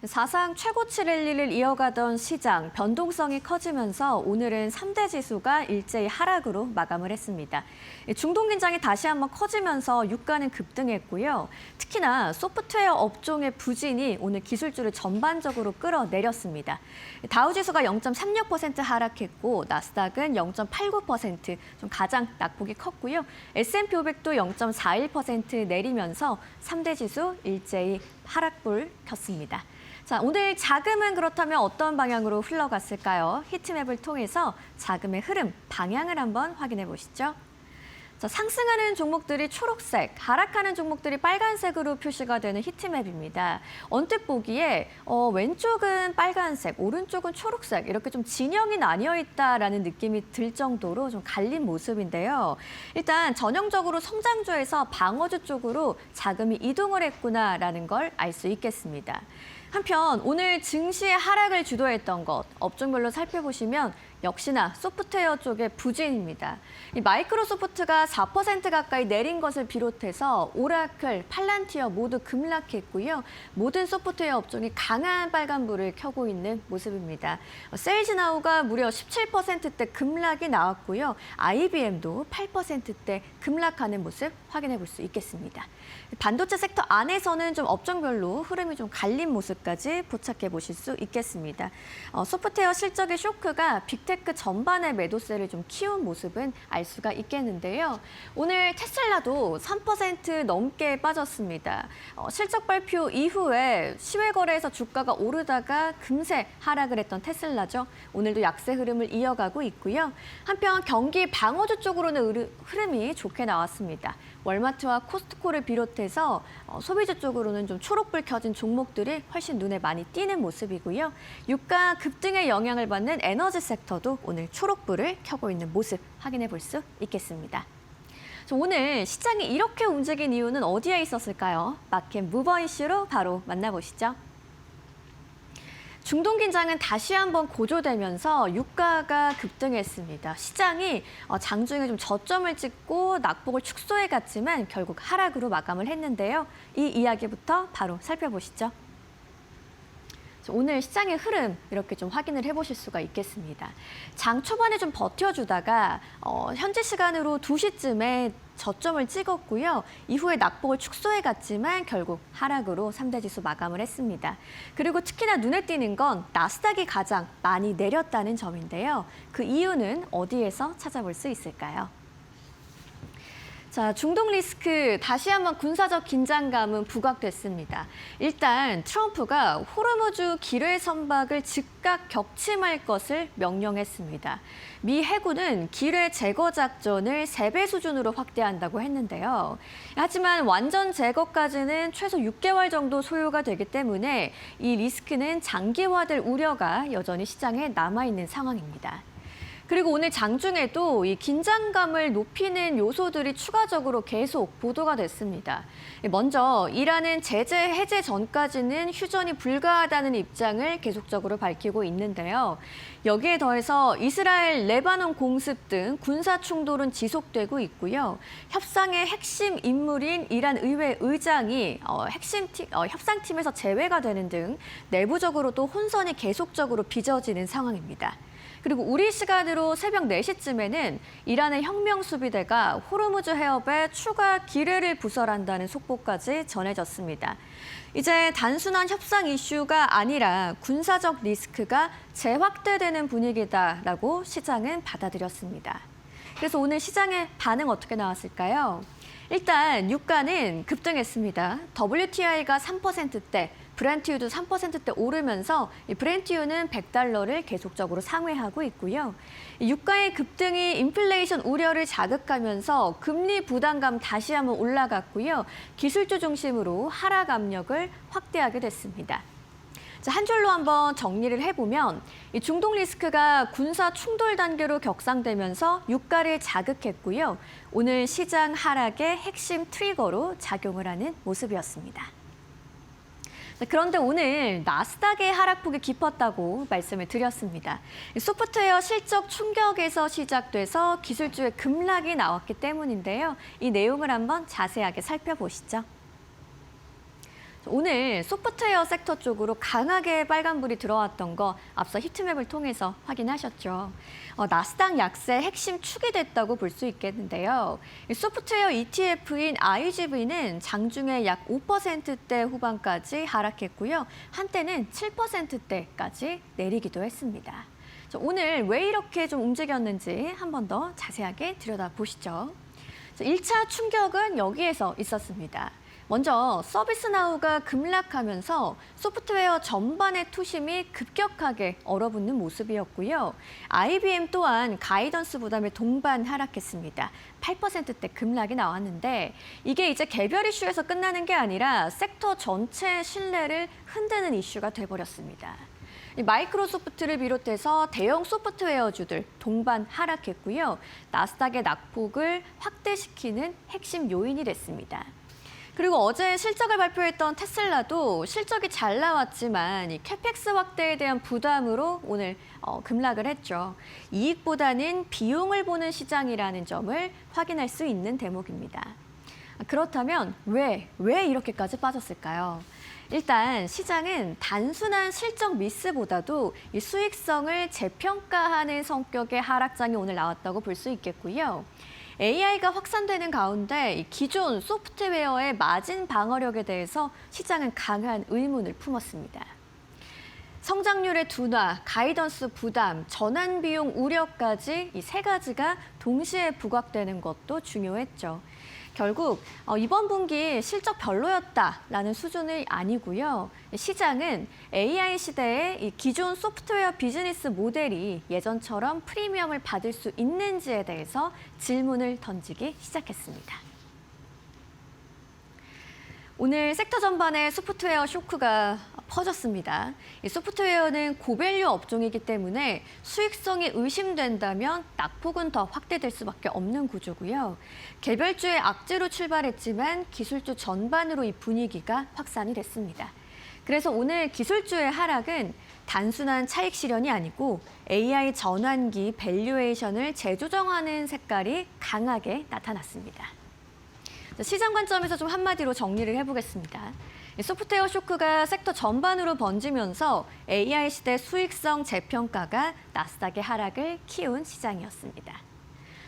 사상 최고치 랠리를 이어가던 시장, 변동성이 커지면서 오늘은 3대 지수가 일제히 하락으로 마감을 했습니다. 중동 긴장이 다시 한번 커지면서 유가는 급등했고요. 특히나 소프트웨어 업종의 부진이 오늘 기술주를 전반적으로 끌어내렸습니다. 다우지수가 0.36% 하락했고 나스닥은 0.89%, 좀 가장 낙폭이 컸고요. S&P 500도 0.41% 내리면서 3대 지수 일제히 하락불 켰습니다. 자, 오늘 자금은 그렇다면 어떤 방향으로 흘러갔을까요? 히트맵을 통해서 자금의 흐름, 방향을 한번 확인해 보시죠. 자, 상승하는 종목들이 초록색, 하락하는 종목들이 빨간색으로 표시가 되는 히트맵입니다. 언뜻 보기에 왼쪽은 빨간색, 오른쪽은 초록색 이렇게 좀 진영이 나뉘어 있다라는 느낌이 들 정도로 좀 갈린 모습인데요. 일단 전형적으로 성장주에서 방어주 쪽으로 자금이 이동을 했구나라는 걸 알 수 있겠습니다. 한편 오늘 증시의 하락을 주도했던 것, 업종별로 살펴보시면 역시나 소프트웨어 쪽의 부진입니다. 이 마이크로소프트가 4% 가까이 내린 것을 비롯해서 오라클, 팔란티어 모두 급락했고요. 모든 소프트웨어 업종이 강한 빨간불을 켜고 있는 모습입니다. 세일즈나우가 무려 17%대 급락이 나왔고요. IBM도 8%대 급락하는 모습 확인해 볼 수 있겠습니다. 반도체 섹터 안에서는 좀 업종별로 흐름이 좀 갈린 모습까지 포착해 보실 수 있겠습니다. 소프트웨어 실적의 쇼크가 빅테크 전반의 매도세를 좀 키운 모습은 알 수가 있겠는데요. 오늘 테슬라도 3% 넘게 빠졌습니다. 실적 발표 이후에 시외 거래에서 주가가 오르다가 금세 하락을 했던 테슬라죠. 오늘도 약세 흐름을 이어가고 있고요. 한편 경기 방어주 쪽으로는 흐름이 좋게 나왔습니다. 월마트와 코스트코를 비롯해서 소비주 쪽으로는 좀 초록불 켜진 종목들이 훨씬 눈에 많이 띄는 모습이고요. 유가 급등의 영향을 받는 에너지 섹터도 오늘 초록불을 켜고 있는 모습 확인해 볼 수 있겠습니다. 오늘 시장이 이렇게 움직인 이유는 어디에 있었을까요? 마켓 무버 이슈로 바로 만나보시죠. 중동 긴장은 다시 한번 고조되면서 유가가 급등했습니다. 시장이 장중에 좀 저점을 찍고 낙폭을 축소해 갔지만 결국 하락으로 마감을 했는데요. 이 이야기부터 바로 살펴보시죠. 오늘 시장의 흐름 이렇게 좀 확인을 해보실 수가 있겠습니다. 장 초반에 좀 버텨주다가 현지 시간으로 2시쯤에 저점을 찍었고요. 이후에 낙폭을 축소해 갔지만 결국 하락으로 3대 지수 마감을 했습니다. 그리고 특히나 눈에 띄는 건 나스닥이 가장 많이 내렸다는 점인데요. 그 이유는 어디에서 찾아볼 수 있을까요? 자, 중동 리스크 다시 한번 군사적 긴장감은 부각됐습니다. 일단 트럼프가 호르무즈 기뢰 선박을 즉각 격침할 것을 명령했습니다. 미 해군은 기뢰 제거 작전을 3배 수준으로 확대한다고 했는데요. 하지만 완전 제거까지는 최소 6개월 정도 소요가 되기 때문에 이 리스크는 장기화될 우려가 여전히 시장에 남아있는 상황입니다. 그리고 오늘 장중에도 이 긴장감을 높이는 요소들이 추가적으로 계속 보도가 됐습니다. 먼저 이란은 제재 해제 전까지는 휴전이 불가하다는 입장을 계속적으로 밝히고 있는데요. 여기에 더해서 이스라엘, 레바논 공습 등 군사 충돌은 지속되고 있고요. 협상의 핵심 인물인 이란 의회 의장이 협상팀에서 제외가 되는 등 내부적으로도 혼선이 계속적으로 빚어지는 상황입니다. 그리고 우리 시간으로 새벽 4시쯤에는 이란의 혁명수비대가 호르무즈 해협에 추가 기뢰를 부설한다는 속보까지 전해졌습니다. 이제 단순한 협상 이슈가 아니라 군사적 리스크가 재확대되는 분위기다라고 시장은 받아들였습니다. 그래서 오늘 시장의 반응 어떻게 나왔을까요? 일단 유가는 급등했습니다. WTI가 3%대, 브렌트유도 3%대 오르면서 브렌트유는 $100를 계속적으로 상회하고 있고요. 유가의 급등이 인플레이션 우려를 자극하면서 금리 부담감 다시 한번 올라갔고요. 기술주 중심으로 하락 압력을 확대하게 됐습니다. 자, 한 줄로 한번 정리를 해보면 이 중동 리스크가 군사 충돌 단계로 격상되면서 유가를 자극했고요. 오늘 시장 하락의 핵심 트리거로 작용을 하는 모습이었습니다. 그런데 오늘 나스닥의 하락폭이 깊었다고 말씀을 드렸습니다. 소프트웨어 실적 충격에서 시작돼서 기술주의 급락이 나왔기 때문인데요. 이 내용을 한번 자세하게 살펴보시죠. 오늘 소프트웨어 섹터 쪽으로 강하게 빨간불이 들어왔던 거 앞서 히트맵을 통해서 확인하셨죠. 나스닥 약세 핵심 축이 됐다고 볼 수 있겠는데요. 이 소프트웨어 ETF인 IGV는 장중에 약 5%대 후반까지 하락했고요. 한때는 7%대까지 내리기도 했습니다. 오늘 왜 이렇게 좀 움직였는지 한 번 더 자세하게 들여다보시죠. 1차 충격은 여기에서 있었습니다. 먼저 서비스나우가 급락하면서 소프트웨어 전반의 투심이 급격하게 얼어붙는 모습이었고요. IBM 또한 가이던스 부담에 동반 하락했습니다. 8%대 급락이 나왔는데 이게 이제 개별 이슈에서 끝나는 게 아니라 섹터 전체 신뢰를 흔드는 이슈가 돼버렸습니다. 마이크로소프트를 비롯해서 대형 소프트웨어주들 동반 하락했고요. 나스닥의 낙폭을 확대시키는 핵심 요인이 됐습니다. 그리고 어제 실적을 발표했던 테슬라도 실적이 잘 나왔지만 이 캐펙스 확대에 대한 부담으로 오늘 급락을 했죠. 이익보다는 비용을 보는 시장이라는 점을 확인할 수 있는 대목입니다. 그렇다면 왜 이렇게까지 빠졌을까요? 일단 시장은 단순한 실적 미스보다도 이 수익성을 재평가하는 성격의 하락장이 오늘 나왔다고 볼 수 있겠고요. AI가 확산되는 가운데 이 기존 소프트웨어의 마진 방어력에 대해서 시장은 강한 의문을 품었습니다. 성장률의 둔화, 가이던스 부담, 전환 비용 우려까지 이 세 가지가 동시에 부각되는 것도 중요했죠. 결국 이번 분기 실적 별로였다라는 수준이 아니고요. 시장은 AI 시대의 이 기존 소프트웨어 비즈니스 모델이 예전처럼 프리미엄을 받을 수 있는지에 대해서 질문을 던지기 시작했습니다. 오늘 섹터 전반에 소프트웨어 쇼크가 퍼졌습니다. 이 소프트웨어는 고밸류 업종이기 때문에 수익성이 의심된다면 낙폭은 더 확대될 수밖에 없는 구조고요. 개별주의 악재로 출발했지만 기술주 전반으로 이 분위기가 확산이 됐습니다. 그래서 오늘 기술주의 하락은 단순한 차익 실현이 아니고 AI 전환기 밸류에이션을 재조정하는 색깔이 강하게 나타났습니다. 시장 관점에서 좀 한마디로 정리를 해보겠습니다. 소프트웨어 쇼크가 섹터 전반으로 번지면서 AI 시대 수익성 재평가가 나스닥의 하락을 키운 시장이었습니다.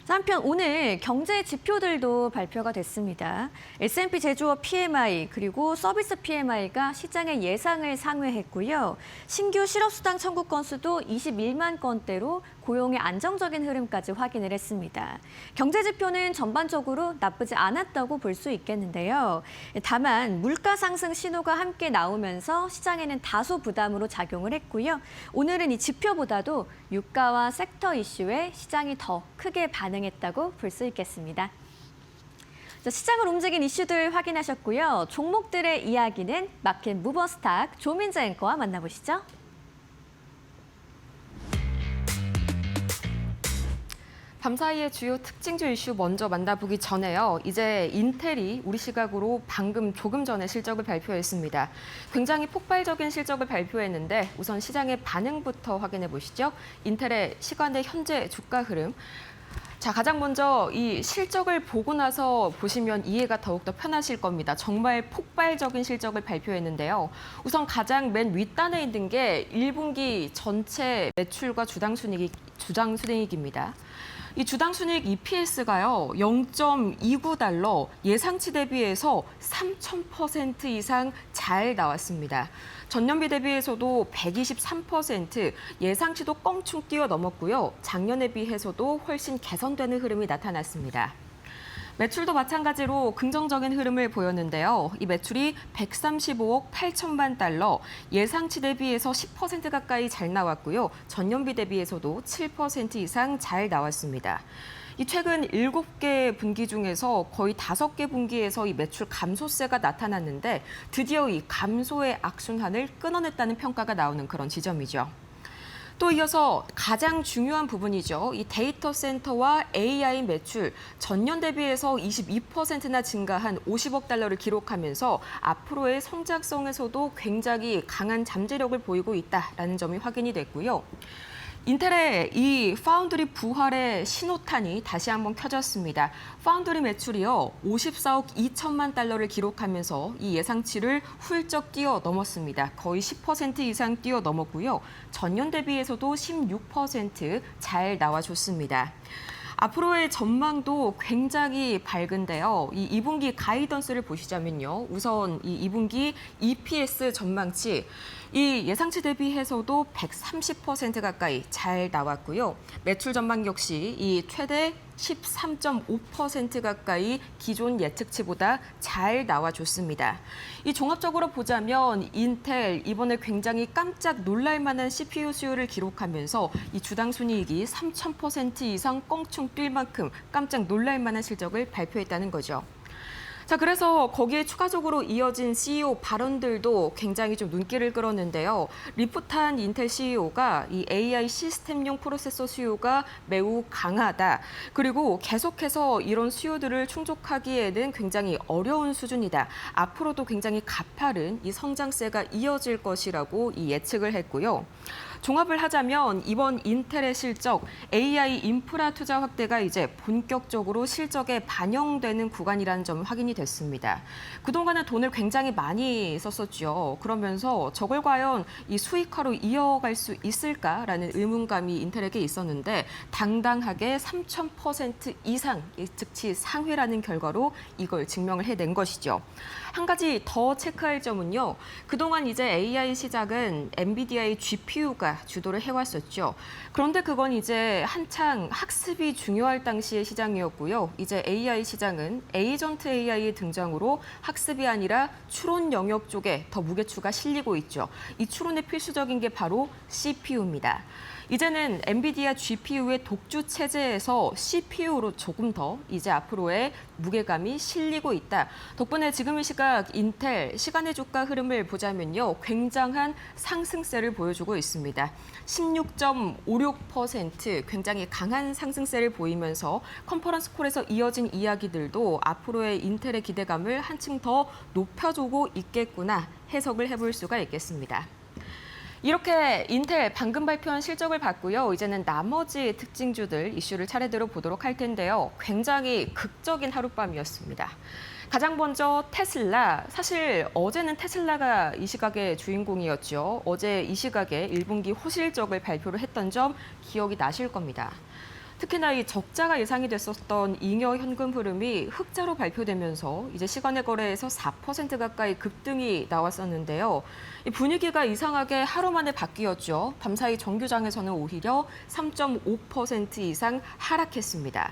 한편 오늘 경제 지표들도 발표가 됐습니다. S&P 제조업 PMI 그리고 서비스 PMI가 시장의 예상을 상회했고요. 신규 실업수당 청구 건수도 21만 건대로 고용의 안정적인 흐름까지 확인을 했습니다. 경제 지표는 전반적으로 나쁘지 않았다고 볼 수 있겠는데요. 다만 물가 상승 신호가 함께 나오면서 시장에는 다소 부담으로 작용을 했고요. 오늘은 이 지표보다도 유가와 섹터 이슈에 시장이 더 크게 반응했다고 볼 수 있겠습니다. 시장을 움직인 이슈들 확인하셨고요. 종목들의 이야기는 마켓 무버스탁 조민재 앵커와 만나보시죠. 밤사이의 주요 특징주 이슈 먼저 만나보기 전에요. 이제 인텔이 우리 시각으로 조금 전에 실적을 발표했습니다. 굉장히 폭발적인 실적을 발표했는데 우선 시장의 반응부터 확인해 보시죠. 인텔의 시간의 현재 주가 흐름. 자, 가장 먼저 이 실적을 보고 나서 보시면 이해가 더욱더 편하실 겁니다. 정말 폭발적인 실적을 발표했는데요. 우선 가장 맨 윗단에 있는 게 1분기 전체 매출과 주당순이익입니다. 이 주당순이익 EPS가요, 0.29달러, 예상치 대비해서 3,000% 이상 잘 나왔습니다. 전년비 대비해서도 123%, 예상치도 껑충 뛰어넘었고요. 작년에 비해서도 훨씬 개선되는 흐름이 나타났습니다. 매출도 마찬가지로 긍정적인 흐름을 보였는데요. 이 매출이 135억 8천만 달러, 예상치 대비해서 10% 가까이 잘 나왔고요. 전년비 대비해서도 7% 이상 잘 나왔습니다. 이 최근 7개 분기 중에서 거의 5개 분기에서 이 매출 감소세가 나타났는데 드디어 이 감소의 악순환을 끊어냈다는 평가가 나오는 그런 지점이죠. 또 이어서 가장 중요한 부분이죠. 이 데이터 센터와 AI 매출 전년 대비해서 22%나 증가한 50억 달러를 기록하면서 앞으로의 성장성에서도 굉장히 강한 잠재력을 보이고 있다라는 점이 확인이 됐고요. 인텔의 이 파운드리 부활의 신호탄이 다시 한번 켜졌습니다. 파운드리 매출이요 54억 2천만 달러를 기록하면서 이 예상치를 훌쩍 뛰어넘었습니다. 거의 10% 이상 뛰어넘었고요. 전년 대비해서도 16% 나와줬습니다. 앞으로의 전망도 굉장히 밝은데요. 이 2분기 가이던스를 보시자면요. 우선 이 2분기 EPS 전망치 이 예상치 대비해서도 130% 가까이 잘 나왔고요. 매출 전망 역시 이 최대 13.5% 가까이 기존 예측치보다 잘 나와줬습니다. 이 종합적으로 보자면 인텔 이번에 굉장히 깜짝 놀랄 만한 CPU 수요를 기록하면서 이 주당 순이익이 3,000% 이상 껑충 뛸 만큼 깜짝 놀랄 만한 실적을 발표했다는 거죠. 자, 그래서 거기에 추가적으로 이어진 CEO 발언들도 굉장히 좀 눈길을 끌었는데요. 리포탄 인텔 CEO가 이 AI 시스템용 프로세서 수요가 매우 강하다. 그리고 계속해서 이런 수요들을 충족하기에는 굉장히 어려운 수준이다. 앞으로도 굉장히 가파른 이 성장세가 이어질 것이라고 이 예측을 했고요. 종합을 하자면 이번 인텔의 실적, AI 인프라 투자 확대가 이제 본격적으로 실적에 반영되는 구간이라는 점 확인이 됐습니다. 그동안은 돈을 굉장히 많이 썼었죠. 그러면서 저걸 과연 이 수익화로 이어갈 수 있을까라는 의문감이 인텔에게 있었는데 당당하게 3,000% 이상 예측치 상회라는 결과로 이걸 증명을 해낸 것이죠. 한 가지 더 체크할 점은요. 그동안 이제 AI 시장은 엔비디아의 GPU가 주도를 해왔었죠. 그런데 그건 이제 한창 학습이 중요할 당시의 시장이었고요. 이제 AI 시장은 에이전트 AI의 등장으로 학습이 아니라 추론 영역 쪽에 더 무게추가 실리고 있죠. 이 추론에 필수적인 게 바로 CPU입니다. 이제는 엔비디아 GPU의 독주 체제에서 CPU로 조금 더 이제 앞으로의 무게감이 실리고 있다. 덕분에 지금 이 시각 인텔 시간의 주가 흐름을 보자면요. 굉장한 상승세를 보여주고 있습니다. 16.56% 굉장히 강한 상승세를 보이면서 컨퍼런스 콜에서 이어진 이야기들도 앞으로의 인텔의 기대감을 한층 더 높여주고 있겠구나 해석을 해볼 수가 있겠습니다. 이렇게 인텔 방금 발표한 실적을 봤고요. 이제는 나머지 특징주들 이슈를 차례대로 보도록 할 텐데요. 굉장히 극적인 하룻밤이었습니다. 가장 먼저 테슬라. 사실 어제는 테슬라가 이 시각의 주인공이었죠. 어제 이 시각에 1분기 호실적을 발표를 했던 점 기억이 나실 겁니다. 특히나 이 적자가 예상이 됐었던 잉여 현금 흐름이 흑자로 발표되면서 이제 시간의 거래에서 4% 가까이 급등이 나왔었는데요. 이 분위기가 이상하게 하루 만에 바뀌었죠. 밤사이 정규장에서는 오히려 3.5% 이상 하락했습니다.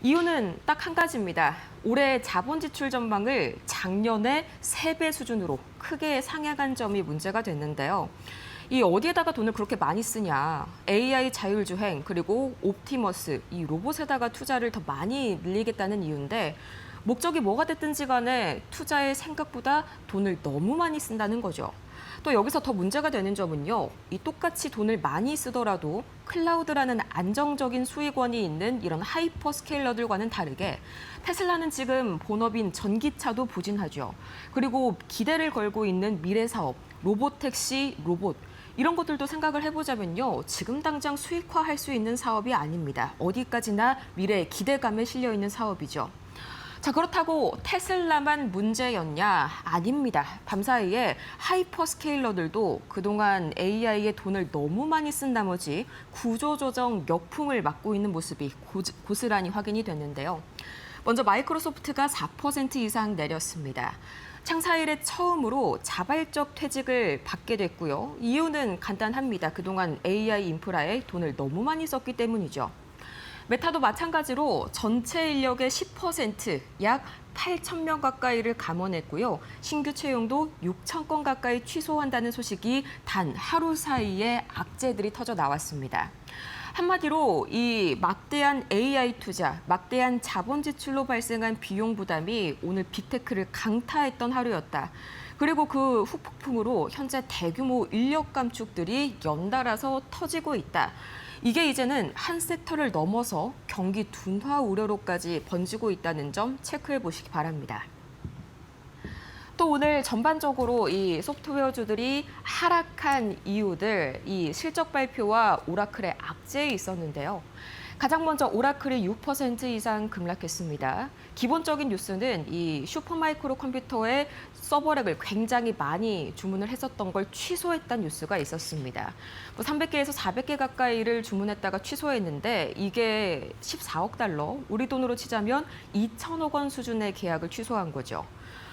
이유는 딱 한 가지입니다. 올해 자본 지출 전망을 작년의 3배 수준으로 크게 상향한 점이 문제가 됐는데요. 이 어디에다가 돈을 그렇게 많이 쓰냐. AI 자율주행 그리고 옵티머스 이 로봇에다가 투자를 더 많이 늘리겠다는 이유인데 목적이 뭐가 됐든지 간에 투자에 생각보다 돈을 너무 많이 쓴다는 거죠. 또 여기서 더 문제가 되는 점은요. 이 똑같이 돈을 많이 쓰더라도 클라우드라는 안정적인 수익원이 있는 이런 하이퍼 스케일러들과는 다르게 테슬라는 지금 본업인 전기차도 부진하죠. 그리고 기대를 걸고 있는 미래 사업, 로봇택시, 로봇 이런 것들도 생각을 해보자면요. 지금 당장 수익화할 수 있는 사업이 아닙니다. 어디까지나 미래의 기대감에 실려 있는 사업이죠. 자, 그렇다고 테슬라만 문제였냐? 아닙니다. 밤사이에 하이퍼 스케일러들도 그동안 AI에 돈을 너무 많이 쓴 나머지 구조조정 역풍을 맞고 있는 모습이 고스란히 확인이 됐는데요. 먼저 마이크로소프트가 4% 이상 내렸습니다. 창사 이래 처음으로 자발적 퇴직을 받게 됐고요. 이유는 간단합니다. 그동안 AI 인프라에 돈을 너무 많이 썼기 때문이죠. 메타도 마찬가지로 전체 인력의 10%, 약 8,000명 가까이를 감원했고요. 신규 채용도 6,000건 가까이 취소한다는 소식이 단 하루 사이에 악재들이 터져 나왔습니다. 한마디로 이 막대한 AI 투자, 막대한 자본 지출로 발생한 비용 부담이 오늘 빅테크를 강타했던 하루였다. 그리고 그 후폭풍으로 현재 대규모 인력 감축들이 연달아서 터지고 있다. 이게 이제는 한 섹터를 넘어서 경기 둔화 우려로까지 번지고 있다는 점 체크해 보시기 바랍니다. 또 오늘 전반적으로 이 소프트웨어주들이 하락한 이유들, 이 실적 발표와 오라클의 악재에 있었는데요. 가장 먼저 오라클이 6% 이상 급락했습니다. 기본적인 뉴스는 이 슈퍼마이크로 컴퓨터의 서버렉을 굉장히 많이 주문을 했었던 걸 취소했다는 뉴스가 있었습니다. 300개에서 400개 가까이를 주문했다가 취소했는데 이게 14억 달러, 우리 돈으로 치자면 2천억 원 수준의 계약을 취소한 거죠.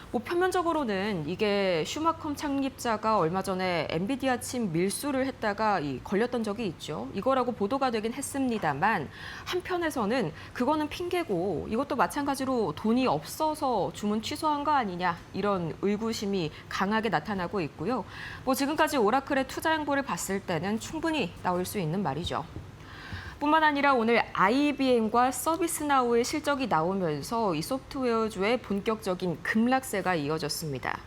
표면적으로는 이게 슈마컴 창립자가 얼마 전에 엔비디아 침 밀수를 했다가 걸렸던 적이 있죠. 이거라고 보도가 되긴 했습니다만 한편에서는 그거는 핑계고 이것도 마찬가지로 돈이 없어서 주문 취소한 거 아니냐 이런 의구심이 강하게 나타나고 있고요. 지금까지 오라클의 투자 행보를 봤을 때는 충분히 나올 수 있는 말이죠. 뿐만 아니라 오늘 IBM과 서비스나우의 실적이 나오면서 이 소프트웨어주의 본격적인 급락세가 이어졌습니다.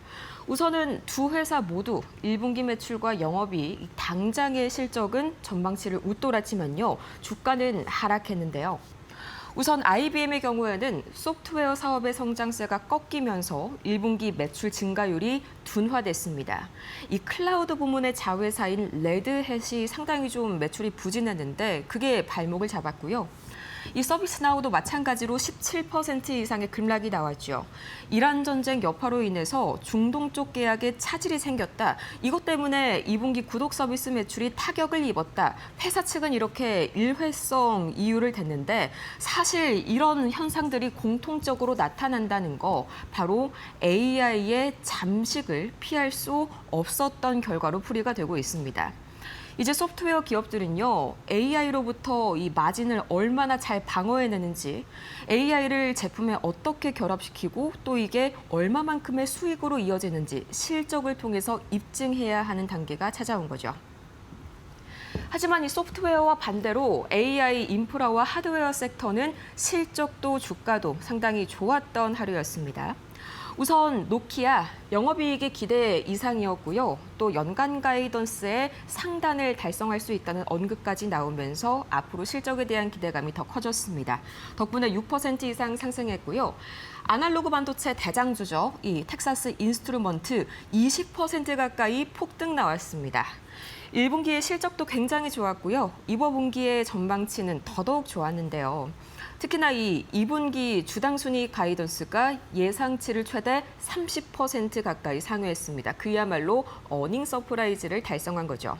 우선은 두 회사 모두 1분기 매출과 영업이익, 당장의 실적은 전망치를 웃돌았지만요. 주가는 하락했는데요. 우선 IBM의 경우에는 소프트웨어 사업의 성장세가 꺾이면서 1분기 매출 증가율이 둔화됐습니다. 이 클라우드 부문의 자회사인 레드햇이 상당히 좀 매출이 부진했는데 그게 발목을 잡았고요. 이 서비스나우도 마찬가지로 17% 이상의 급락이 나왔죠. 이란 전쟁 여파로 인해서 중동 쪽 계약에 차질이 생겼다. 이것 때문에 2분기 구독 서비스 매출이 타격을 입었다. 회사 측은 이렇게 일회성 이유를 댔는데 사실 이런 현상들이 공통적으로 나타난다는 거 바로 AI의 잠식을 피할 수 없었던 결과로 풀이가 되고 있습니다. 이제 소프트웨어 기업들은요, AI로부터 이 마진을 얼마나 잘 방어해내는지, AI를 제품에 어떻게 결합시키고 또 이게 얼마만큼의 수익으로 이어지는지 실적을 통해서 입증해야 하는 단계가 찾아온 거죠. 하지만 이 소프트웨어와 반대로 AI 인프라와 하드웨어 섹터는 실적도 주가도 상당히 좋았던 하루였습니다. 우선 노키아 영업이익의 기대 이상이었고요. 또 연간 가이던스의 상단을 달성할 수 있다는 언급까지 나오면서 앞으로 실적에 대한 기대감이 더 커졌습니다. 덕분에 6% 이상 상승했고요. 아날로그 반도체 대장주죠. 이 텍사스 인스트루먼트 20% 가까이 폭등 나왔습니다. 1분기의 실적도 굉장히 좋았고요. 이번 분기의 전망치는 더더욱 좋았는데요. 특히나 이 2분기 주당 순이익 가이던스가 예상치를 최대 30% 가까이 상회했습니다. 그야말로 어닝 서프라이즈를 달성한 거죠.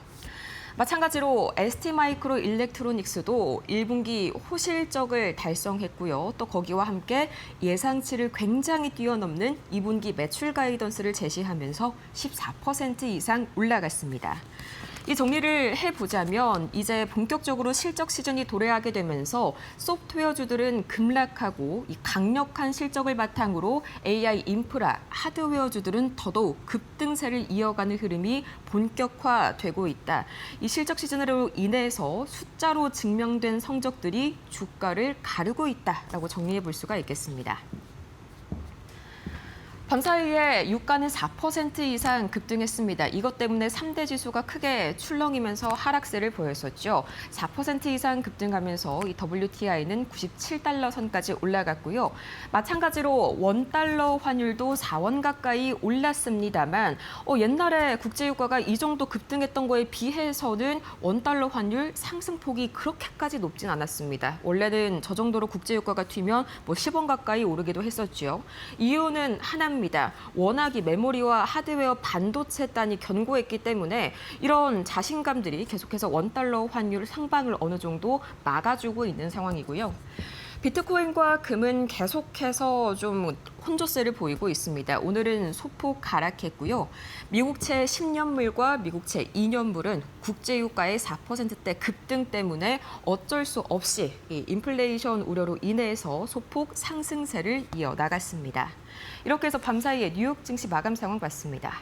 마찬가지로 ST마이크로 일렉트로닉스도 1분기 호실적을 달성했고요. 또 거기와 함께 예상치를 굉장히 뛰어넘는 2분기 매출 가이던스를 제시하면서 14% 이상 올라갔습니다. 이 정리를 해보자면 이제 본격적으로 실적 시즌이 도래하게 되면서 소프트웨어주들은 급락하고 이 강력한 실적을 바탕으로 AI 인프라, 하드웨어주들은 더더욱 급등세를 이어가는 흐름이 본격화되고 있다. 이 실적 시즌으로 인해서 숫자로 증명된 성적들이 주가를 가르고 있다라고 정리해 볼 수가 있겠습니다. 밤사이에 유가는 4% 이상 급등했습니다. 이것 때문에 3대 지수가 크게 출렁이면서 하락세를 보였었죠. 4% 이상 급등하면서 이 WTI는 97달러 선까지 올라갔고요. 마찬가지로 원달러 환율도 4원 가까이 올랐습니다만 옛날에 국제유가가 이 정도 급등했던 거에 비해서는 원달러 환율 상승폭이 그렇게까지 높진 않았습니다. 원래는 저 정도로 국제유가가 튀면 10원 가까이 오르기도 했었죠. 이유는 하나입니다. 워낙 이 메모리와 하드웨어 반도체 단이 견고했기 때문에 이런 자신감들이 계속해서 원달러 환율 상방을 어느 정도 막아주고 있는 상황이고요. 비트코인과 금은 계속해서 좀 혼조세를 보이고 있습니다. 오늘은 소폭 하락했고요. 미국채 10년물과 미국채 2년물은 국제유가의 4%대 급등 때문에 어쩔 수 없이 이 인플레이션 우려로 인해서 소폭 상승세를 이어나갔습니다. 이렇게 해서 밤사이에 뉴욕 증시 마감 상황 봤습니다.